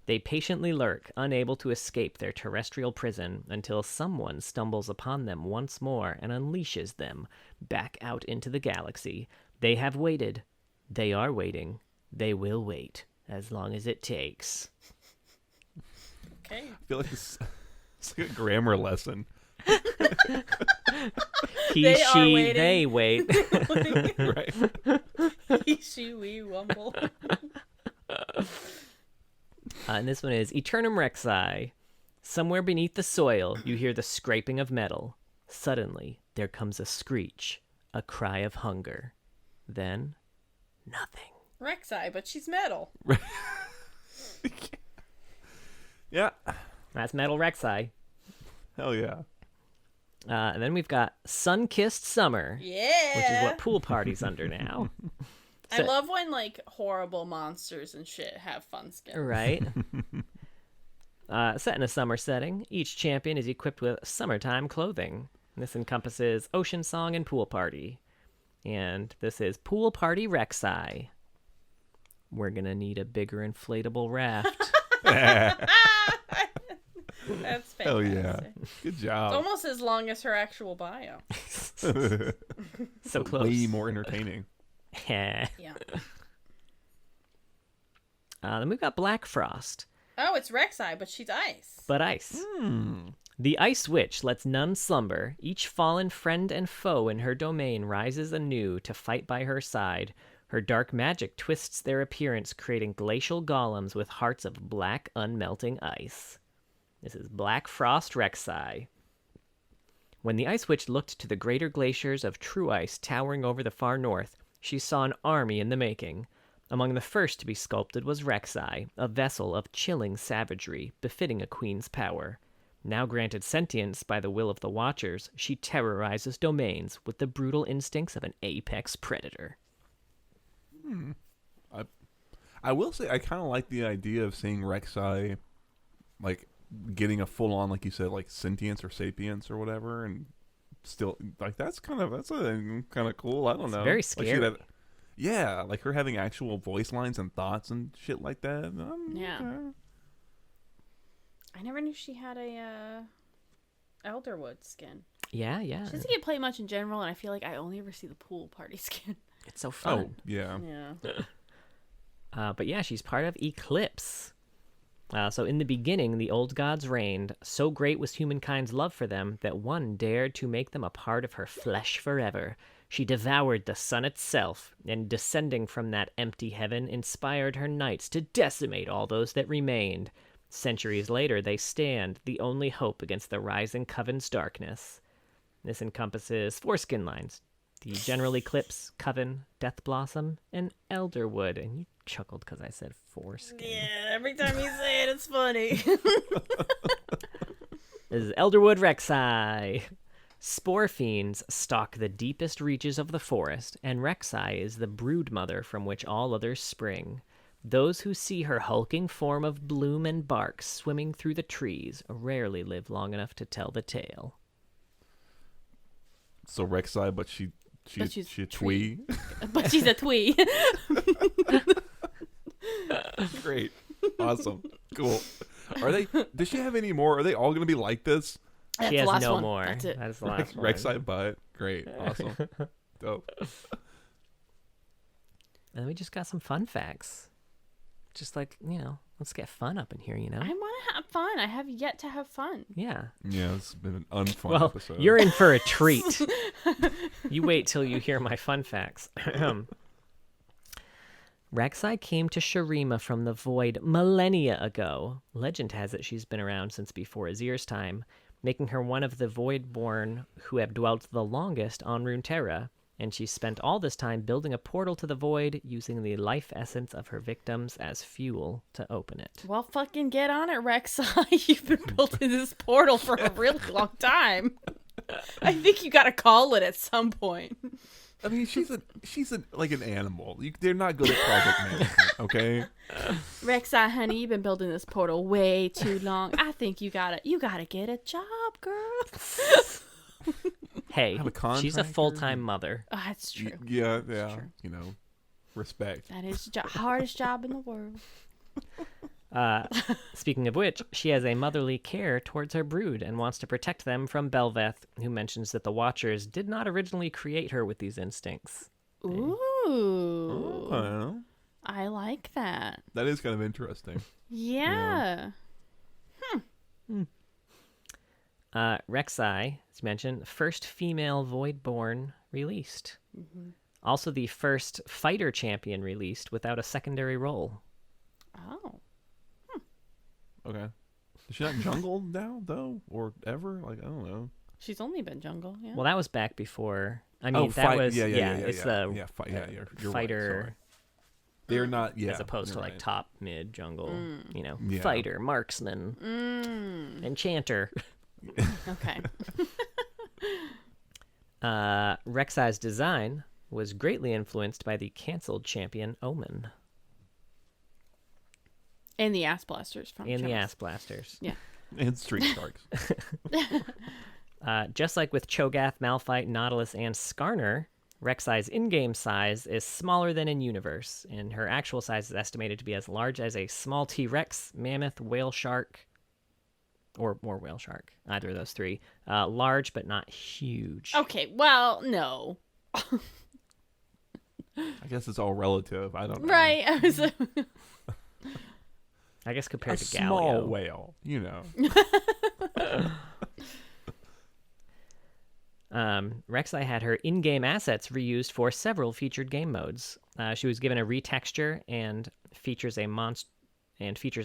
They patiently lurk, unable to escape their terrestrial prison until someone stumbles upon them once more and unleashes them back out into the galaxy. They have waited. They are waiting. They will wait as long as it takes. Okay. I feel like it's like a grammar lesson. He, They are she, waiting. they wait. Right. He, she, we, wumble. And this one is Eternum Rek'Sai. Somewhere beneath the soil, you hear the scraping of metal. Suddenly, there comes a screech, a cry of hunger. Then, nothing. Rek'Sai, but she's metal. Yeah. That's Metal Rek'Sai. Hell yeah. And then we've got Sun-Kissed Summer, Yeah. which is what Pool Party's under now. I love when like horrible monsters and shit have fun skins. Right. Set in a summer setting, each champion is equipped with summertime clothing. This encompasses Ocean Song and Pool Party. And this is Pool Party Rek'Sai. We're going to need a bigger inflatable raft. That's fantastic. Hell yeah. Good It's job. almost as long as her actual bio. So close. Way more entertaining. Yeah. Yeah. Then we've got Black Frost, Oh, it's Rek'Sai, but she's ice. but ice. The Ice Witch lets none slumber. Each fallen friend and foe in her domain rises anew to fight by her side. Her dark magic twists their appearance, creating glacial golems with hearts of black, unmelting ice. This is Black Frost Rek'Sai. When the Ice Witch looked to the greater glaciers of true ice towering over the far north, she saw an army in the making. Among the first to be sculpted was Rek'Sai, a vessel of chilling savagery, befitting a queen's power. Now granted sentience by the will of the Watchers, she terrorizes domains with the brutal instincts of an apex predator. I will say I kind of like the idea of seeing Rek'Sai, like, getting a full-on, like you said, like, sentience or sapience or whatever, and still, like, that's kind of cool. I don't know. very Like, scary. yeah, like her having actual voice lines and thoughts and shit like that. Yeah. Okay. I never knew she had a Elderwood skin. Yeah. She doesn't get played much in general, and I feel like I only ever see the Pool Party skin. It's so Oh, fun. yeah. Yeah. But yeah, she's part of Eclipse. So in the beginning, the old gods reigned. So great was humankind's love for them that one dared to make them a part of her flesh forever. She devoured the sun itself, and descending from that empty heaven, inspired her knights to decimate all those that remained. Centuries later, they stand, the only hope against the rising Coven's darkness. This encompasses 4 skin lines: the General Eclipse, Coven, Death Blossom, and Elderwood. And you chuckled because I said 4 skin. Yeah, every time you say it, it's funny. This is Elderwood Rek'Sai. Spore fiends stalk the deepest reaches of the forest, and Rek'Sai is the brood mother from which all others spring. Those who see her hulking form of bloom and bark swimming through the trees rarely live long enough to tell the tale. So Rek'Sai, but she's a twee. But she's a twee. Great. Awesome. Cool. Are they? Does she have any more? Are they all going to be like this? That's She the has last no one. more. That's it. That is the last one. Rek'Sai butt. Great. Awesome. Dope. And we just got some fun facts. Just like, let's get fun up in here, I want to have fun. I have yet to have fun. Yeah. Yeah, it's been an unfun Well, episode. you're in for a treat. You wait till you hear my fun facts. Rek'Sai came to Shurima from the Void millennia ago. Legend has it she's been around since before Azir's time, making her one of the Voidborn who have dwelt the longest on Runeterra, and she spent all this time building a portal to the Void, using the life essence of her victims as fuel to open it. Well, fucking get on it, Rek'Sai. You've been building this portal for a really long time. I think you gotta call it at some point. I mean, she's like an animal. They're not good at project management, okay? Rek'Sai, honey, you've been building this portal way too long. I think you gotta get a job. girl. Hey, Have a she's a contractor? full-time mother. Oh, that's true. Yeah. true. You know, respect. That is the hardest job in the world. Speaking of which, she has a motherly care towards her brood and wants to protect them from Bel'Veth, who mentions that the Watchers did not originally create her with these instincts. Ooh. Okay. I like that. That is kind of interesting. Yeah. Rek'Sai, as mentioned, first female Voidborn released. Also the first fighter champion released without a secondary role. Oh. Okay. Is she not jungle now though, or ever? Like I don't know. She's only been jungle, yeah. Well, that was back before. I mean, that was yeah. It's You're fighter right, sorry. They're not as opposed to you're like right. top mid jungle. You know, Yeah. fighter, marksman, enchanter. Okay. Rek'Sai's design was greatly influenced by the canceled champion Omen And the ass blasters from and the Cho'Gath. Ass Blasters. Yeah. And street sharks. Just like with Cho'Gath, Malphite, Nautilus, and Skarner, Rek'Sai's in-game size is smaller than in universe, and her actual size is estimated to be as large as a small T-Rex, mammoth, whale shark, or whale shark, either of those three. Large but not huge. Okay, well, no. I guess it's all relative. I don't know. Right. I was I guess A compared to small Galio. whale, you know. Rek'Sai had her in-game assets reused for several featured game modes. She was given a retexture and features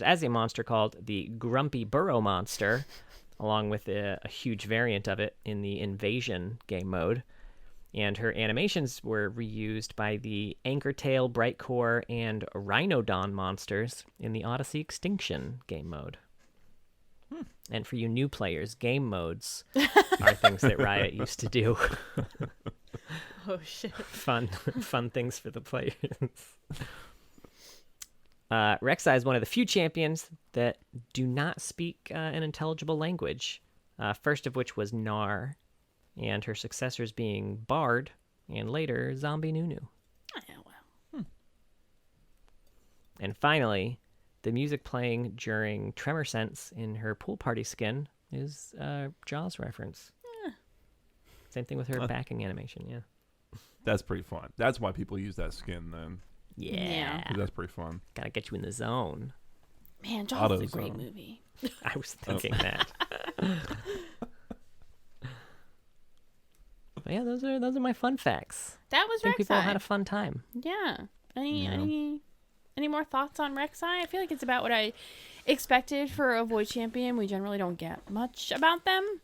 as a monster called the Grumpy Burrow Monster, along with a huge variant of it in the Invasion game mode. And her animations were reused by the Anchortail, Brightcore, and Rhinodon monsters in the Odyssey Extinction game mode. And for you new players, game modes are things that Riot used to do. Oh shit. fun things for the players. Rek'Sai is one of the few champions that do not speak an intelligible language, first of which was Gnar, and her successors being Bard, and later Zombie Nunu. Oh, well. And finally, the music playing during Tremor Sense in her pool party skin is a Jaws reference. Yeah. Same thing with her backing animation, yeah. That's pretty fun. That's why people use that skin then. Yeah. 'Cause that's pretty fun. Gotta get you in the zone. Man, Jaws is a AutoZone. great movie. I was thinking that. But yeah, those are my fun facts. That was I think we've all Rek'Sai. had a fun time. Yeah. Any more thoughts on Rek'Sai? I feel like it's about what I expected for a Void champion. We generally don't get much about them,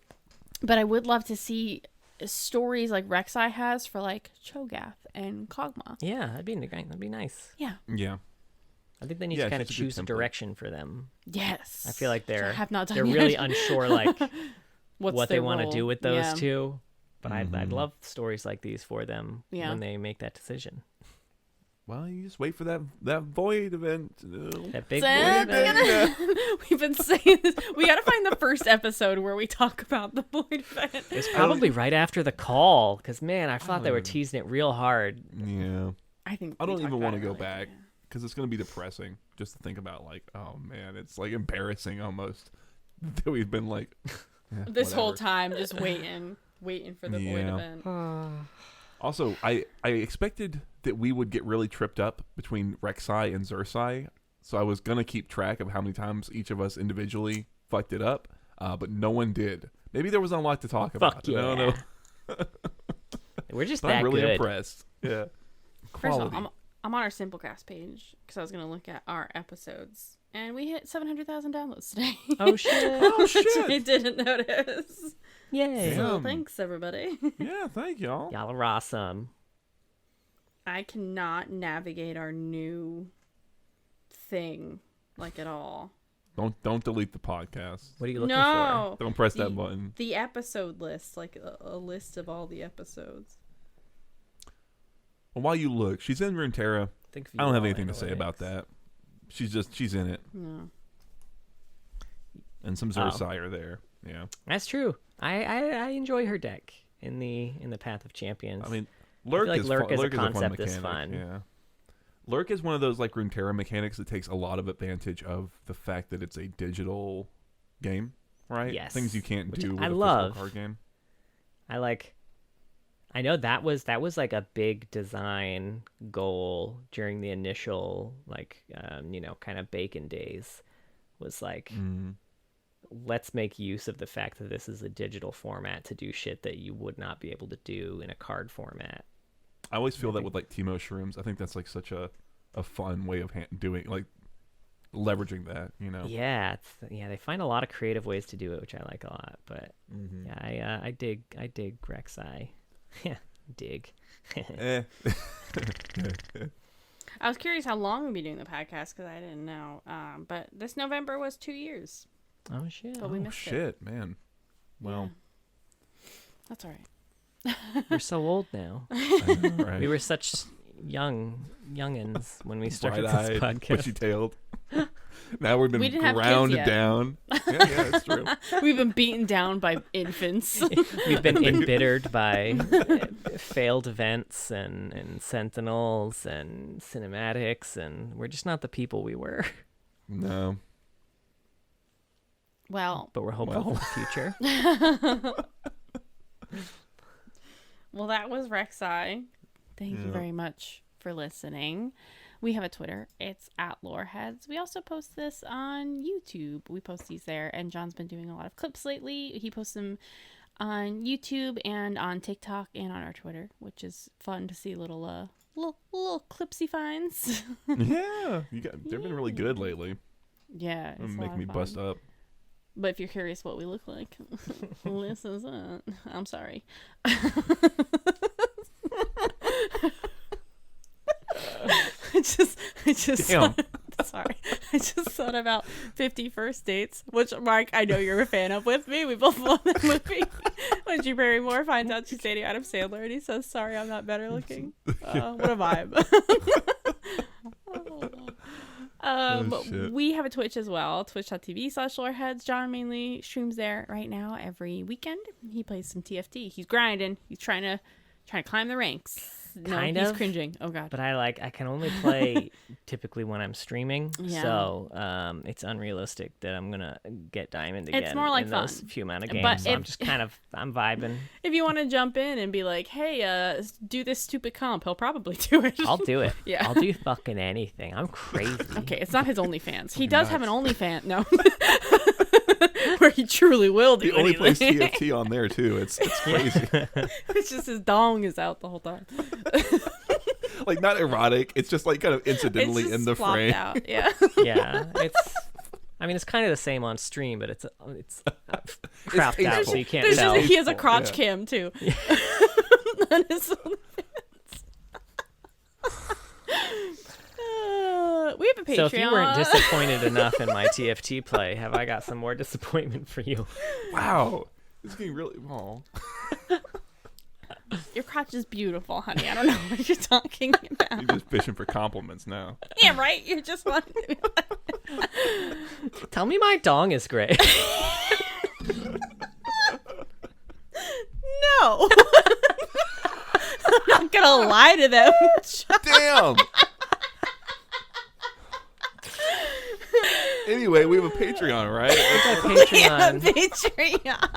but I would love to see stories like Rek'Sai has for like Cho'Gath and kog'maw. Yeah, that'd be great. That'd be nice. Yeah. Yeah. I think they need Yeah, to kind of it's just a good choose a template. direction for them. Yes. I feel like Which I they're have not done they're yet. really unsure like What's what they their want to role? do with those Yeah. two. But I'd love stories like these for them Yeah. when they make that decision. Well, you just wait for that void event. That big Sam, void event. We've been saying this. We got to find the first episode where we talk about the Void event. It's probably right after the call, because man, I thought they were even- teasing it real hard. Yeah. I think I we don't talked even about want to it go earlier, back yeah. because it's going to be depressing just to think about. Like, oh man, it's like embarrassing almost that we've been like This whole whatever. time just waiting for the Void Yeah. event. Also, I expected that we would get really tripped up between Rek'Sai and Xerxai, so I was gonna keep track of how many times each of us individually fucked it up, but no one did. Maybe there wasn't a lot to talk about. Fuck I don't yeah. know. We're just But that I'm really good. impressed. Yeah. First of Quality. all, I'm on our Simplecast page because I was going to look at our episodes, and we hit 700,000 downloads today. Oh shit! Oh Which shit! I didn't notice. Yay! So Damn. thanks, everybody. Yeah, thank y'all. Y'all are awesome. I cannot navigate our new thing like at all. Don't delete the podcast. What are you looking No, Don't press that button. the episode list, like a list of all the episodes. Well, while you look, she's in Runeterra. for? I don't have anything to say about that. She's in it, No. and some Xerxai are there. Yeah. That's true. I enjoy her deck in the Path of Champions. I mean, I feel Lurk like is Lurk fun. as a Lurk is a fun concept is mechanic. fun. Yeah. Lurk is one of those like Runeterra mechanics that takes a lot of advantage of the fact that it's a digital game, right? Yes. Things you can't Which do with I a love. physical card game. I know that was like a big design goal during the initial kind of bacon days, was like, let's make use of the fact that this is a digital format to do shit that you would not be able to do in a card format. I always feel that with like Teemo Shrooms. I think that's like such a fun way of doing, like, leveraging that, you know? Yeah, they find a lot of creative ways to do it, which I like a lot. But yeah, I dig Rek'Sai. Yeah, dig. Eh. I was curious how long we'd be doing the podcast because I didn't know. But this November was 2 years. Oh shit! But we Oh missed it. shit, man. Well, That's all right. We're so old now. I know, right? We were such youngins when we started this Bright-eyed, podcast. bushy-tailed. Now we've We been didn't have kids ground yet. down. Yeah, it's true. We've been beaten down by infants. We've been embittered by failed events and sentinels and cinematics, and we're just not the people we were. No. Well, But we're hopeful for the future. well, that was Rek'Sai. Thank you very much for listening. We have a Twitter. It's @Loreheads. We also post this on YouTube. We post these there, and John's been doing a lot of clips lately. He posts them on YouTube and on TikTok and on our Twitter, which is fun to see little clipsy finds. Yeah, they've been really good lately. Yeah, it's a lot Make of me fun. bust up. But if you're curious what we look like, this is it. I'm sorry. I just Damn. sorry. I just thought about 50 First Dates, which, Mark, I know you're a fan of with me. We both love that movie. When Drew Barrymore finds out she's dating Adam Sandler and he says, "Sorry, I'm not better looking." What a vibe. Shit. We have a Twitch as well, twitch.tv/loreheads. John mainly streams there right now every weekend. He plays some TFT. He's grinding. He's trying to climb the ranks. No, Kind he's of. cringing. Oh god. But I can only play typically when I'm streaming, Yeah. so it's unrealistic that I'm gonna get diamond again. It's more like in those fun. few amount of But games. So I'm if- just I'm vibing. If you want to jump in and be like, "Hey, do this stupid comp," he'll probably do it. I'll do it. Yeah. I'll do fucking anything. I'm crazy. Okay, it's not his OnlyFans. He does have an nuts. OnlyFans. No. Where he truly will do He only plays anything. TFT on there too. It's crazy. It's just his dong is out the whole time. Like, not erotic. It's just like kind of It's incidentally just in the flopped frame. out. Yeah. Yeah, it's kind of the same on stream, but it's cropped out, tasteful. so you can't There's tell. just, he has a Yeah. crotch cam too. On his OnlyFans. We have a Patreon. So if you weren't disappointed enough in my TFT play, have I got some more disappointment for you? Wow. This is getting really. Oh. Your crotch is beautiful, honey. I don't know what you're talking about. You're just fishing for compliments now. Yeah, right? You're just wanting to be like, Tell me my dong is great. no. I'm not gonna lie to them. Damn. Anyway, we have a Patreon, right? Patreon. Patreon.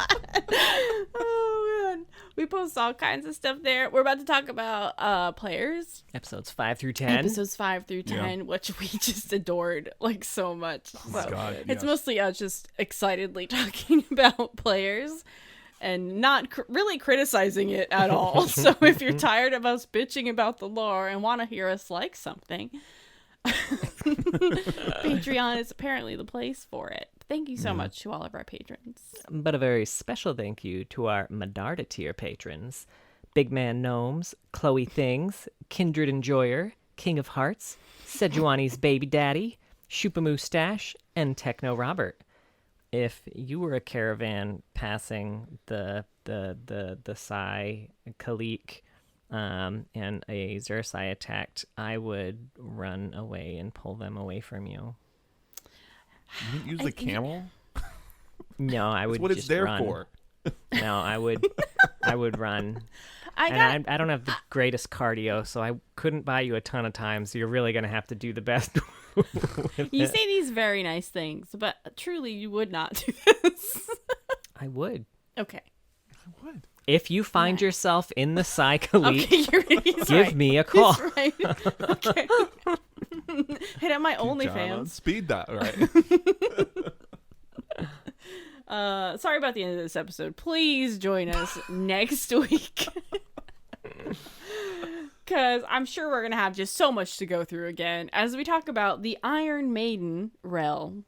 Oh man, we post all kinds of stuff there. We're about to talk about players, Episodes 5 through 10. episodes 5 through 10, which we just adored like so much. my So God, it's yes. mostly us just excitedly talking about players and not really criticizing it at all. So if you're tired of us bitching about the lore and want to hear us like something, Patreon is apparently the place for it. Thank you so much to all of our patrons. But a very special thank you to our Medarda tier patrons: Big Man Gnomes, Chloe Things, Kindred Enjoyer, King of Hearts, Sejuani's Baby Daddy, Shupa Moustache, and Techno Robert. If you were a caravan passing the Sai Khalik, and a Xerxai attacked, I would run away and pull them away from you. You didn't use the camel? No, I would That's what just it's there run. for. No, I would run. I got I don't have the greatest cardio, so I couldn't buy you a ton of time. So you're really gonna have to do the best. with you it. say these very nice things, but truly you would not do this. I would. Okay. I would. If you find Yeah. yourself in the Psych Elite, He's give right. me a call. He's right. Okay. Hit up my John on OnlyFans. speed dial, right? Sorry about the end of this episode. Please join us next week. Because I'm sure we're going to have just so much to go through again as we talk about the Iron Maiden realm.